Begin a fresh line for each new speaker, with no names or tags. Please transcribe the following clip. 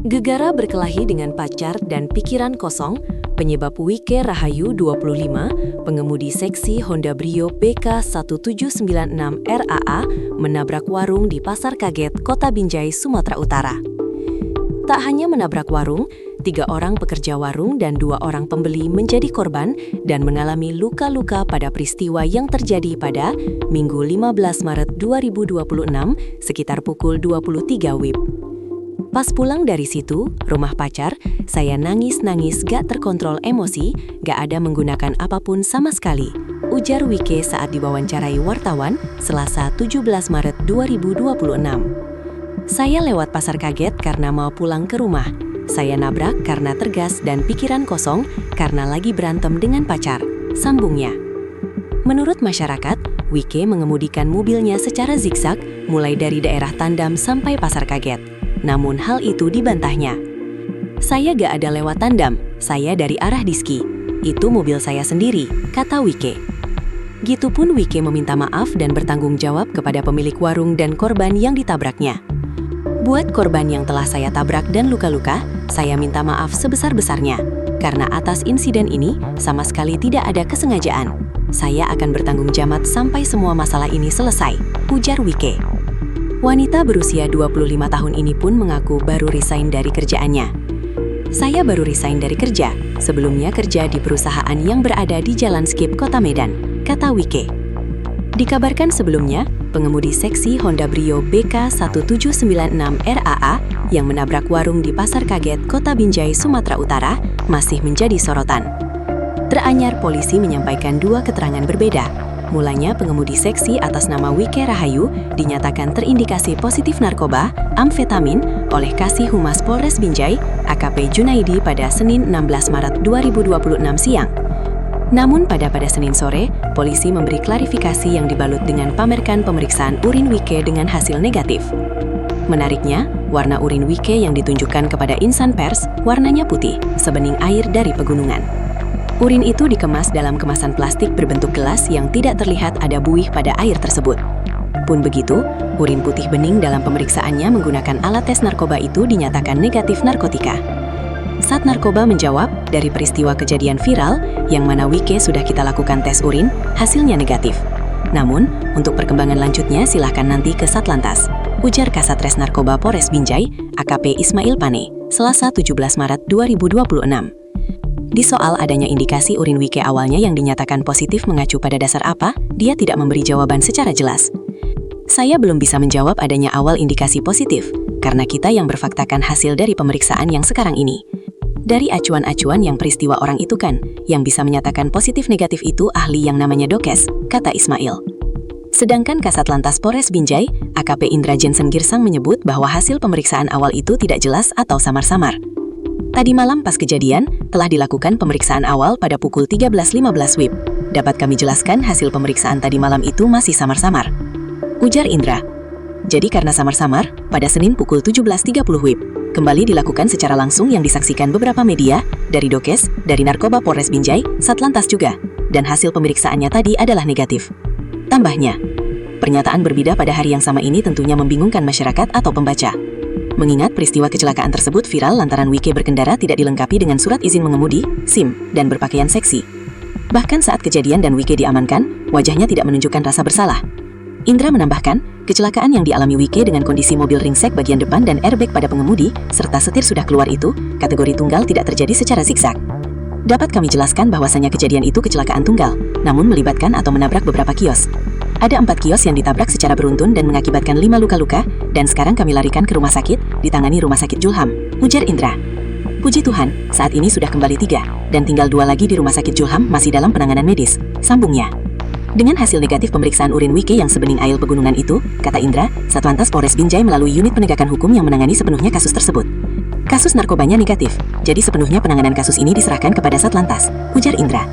Gegara berkelahi dengan pacar dan pikiran kosong, penyebab Wike Rahayu 25, pengemudi seksi Honda Brio BK1796 RAA menabrak warung di Pasar Kaget, Kota Binjai, Sumatera Utara. Tak hanya menabrak warung, 3 orang pekerja warung dan 2 orang pembeli menjadi korban dan mengalami luka-luka pada peristiwa yang terjadi pada Minggu 15 Maret 2026 sekitar pukul 23 WIB. Pas pulang dari situ, rumah pacar, saya nangis-nangis gak terkontrol emosi, gak ada menggunakan apapun sama sekali, ujar Wike saat diwawancarai wartawan Selasa 17 Maret 2026. Saya lewat Pasar Kaget karena mau pulang ke rumah. Saya nabrak karena tergas dan pikiran kosong karena lagi berantem dengan pacar, sambungnya. Menurut masyarakat, Wike mengemudikan mobilnya secara zigzag mulai dari daerah Tandam sampai Pasar Kaget. Namun hal itu dibantahnya. Saya gak ada lewat Tandam, saya dari arah Diski. Itu mobil saya sendiri, kata Wike. Gitupun Wike meminta maaf dan bertanggung jawab kepada pemilik warung dan korban yang ditabraknya. Buat korban yang telah saya tabrak dan luka-luka, saya minta maaf sebesar-besarnya. Karena atas insiden ini, sama sekali tidak ada kesengajaan. Saya akan bertanggung jawab sampai semua masalah ini selesai, ujar Wike. Wanita berusia 25 tahun ini pun mengaku baru resign dari kerjaannya. Saya baru resign dari kerja, sebelumnya kerja di perusahaan yang berada di Jalan Skip, Kota Medan, kata Wike. Dikabarkan sebelumnya, pengemudi seksi Honda Brio BK1796 RAA yang menabrak warung di Pasar Kaget, Kota Binjai, Sumatera Utara masih menjadi sorotan. Teranyar polisi menyampaikan 2 keterangan berbeda. Mulanya pengemudi seksi atas nama Wike Rahayu dinyatakan terindikasi positif narkoba, amfetamin, oleh Kasih Humas Polres Binjai, AKP Junaidi pada Senin 16 Maret 2026 siang. Namun pada Senin sore, polisi memberi klarifikasi yang dibalut dengan pamerkan pemeriksaan urin Wike dengan hasil negatif. Menariknya, warna urin Wike yang ditunjukkan kepada insan pers, warnanya putih, sebening air dari pegunungan. Urin itu dikemas dalam kemasan plastik berbentuk gelas yang tidak terlihat ada buih pada air tersebut. Pun begitu, urin putih bening dalam pemeriksaannya menggunakan alat tes narkoba itu dinyatakan negatif narkotika. Sat Narkoba menjawab, dari peristiwa kejadian viral, yang mana Wike sudah kita lakukan tes urin, hasilnya negatif. Namun, untuk perkembangan lanjutnya silahkan nanti ke Satlantas, ujar Kasatres Narkoba Polres Binjai, AKP Ismail Pane, Selasa 17 Maret 2026. Di soal adanya indikasi urin Wike awalnya yang dinyatakan positif mengacu pada dasar apa, dia tidak memberi jawaban secara jelas. Saya belum bisa menjawab adanya awal indikasi positif, karena kita yang berfaktakan hasil dari pemeriksaan yang sekarang ini. Dari acuan-acuan yang peristiwa orang itu kan, yang bisa menyatakan positif negatif itu ahli yang namanya Dokes, kata Ismail. Sedangkan Kasat Lantas Polres Binjai, AKP Indra Jensen Girsang menyebut bahwa hasil pemeriksaan awal itu tidak jelas atau samar-samar. Tadi malam pas kejadian, telah dilakukan pemeriksaan awal pada pukul 13.15 WIB. Dapat kami jelaskan hasil pemeriksaan tadi malam itu masih samar-samar, ujar Indra. Jadi karena samar-samar, pada Senin pukul 17.30 WIB, kembali dilakukan secara langsung yang disaksikan beberapa media, dari Dokes, dari Narkoba Polres Binjai, Satlantas juga, dan hasil pemeriksaannya tadi adalah negatif. Tambahnya, pernyataan berbeda pada hari yang sama ini tentunya membingungkan masyarakat atau pembaca. Mengingat peristiwa kecelakaan tersebut viral lantaran Wike berkendara tidak dilengkapi dengan surat izin mengemudi, SIM, dan berpakaian seksi. Bahkan saat kejadian dan Wike diamankan, wajahnya tidak menunjukkan rasa bersalah. Indra menambahkan, kecelakaan yang dialami Wike dengan kondisi mobil ringsek bagian depan dan airbag pada pengemudi, serta setir sudah keluar itu, kategori tunggal tidak terjadi secara zigzag. Dapat kami jelaskan bahwasanya kejadian itu kecelakaan tunggal, namun melibatkan atau menabrak beberapa kios. Ada 4 kios yang ditabrak secara beruntun dan mengakibatkan 5 luka-luka, dan sekarang kami larikan ke rumah sakit, ditangani Rumah Sakit Julham, ujar Indra. Puji Tuhan, saat ini sudah kembali 3, dan tinggal 2 lagi di Rumah Sakit Julham masih dalam penanganan medis, sambungnya. Dengan hasil negatif pemeriksaan urin Wike yang sebening air pegunungan itu, kata Indra, Satlantas Polres Binjai melalui unit penegakan hukum yang menangani sepenuhnya kasus tersebut. Kasus narkobanya negatif, jadi sepenuhnya penanganan kasus ini diserahkan kepada Satlantas, ujar Indra.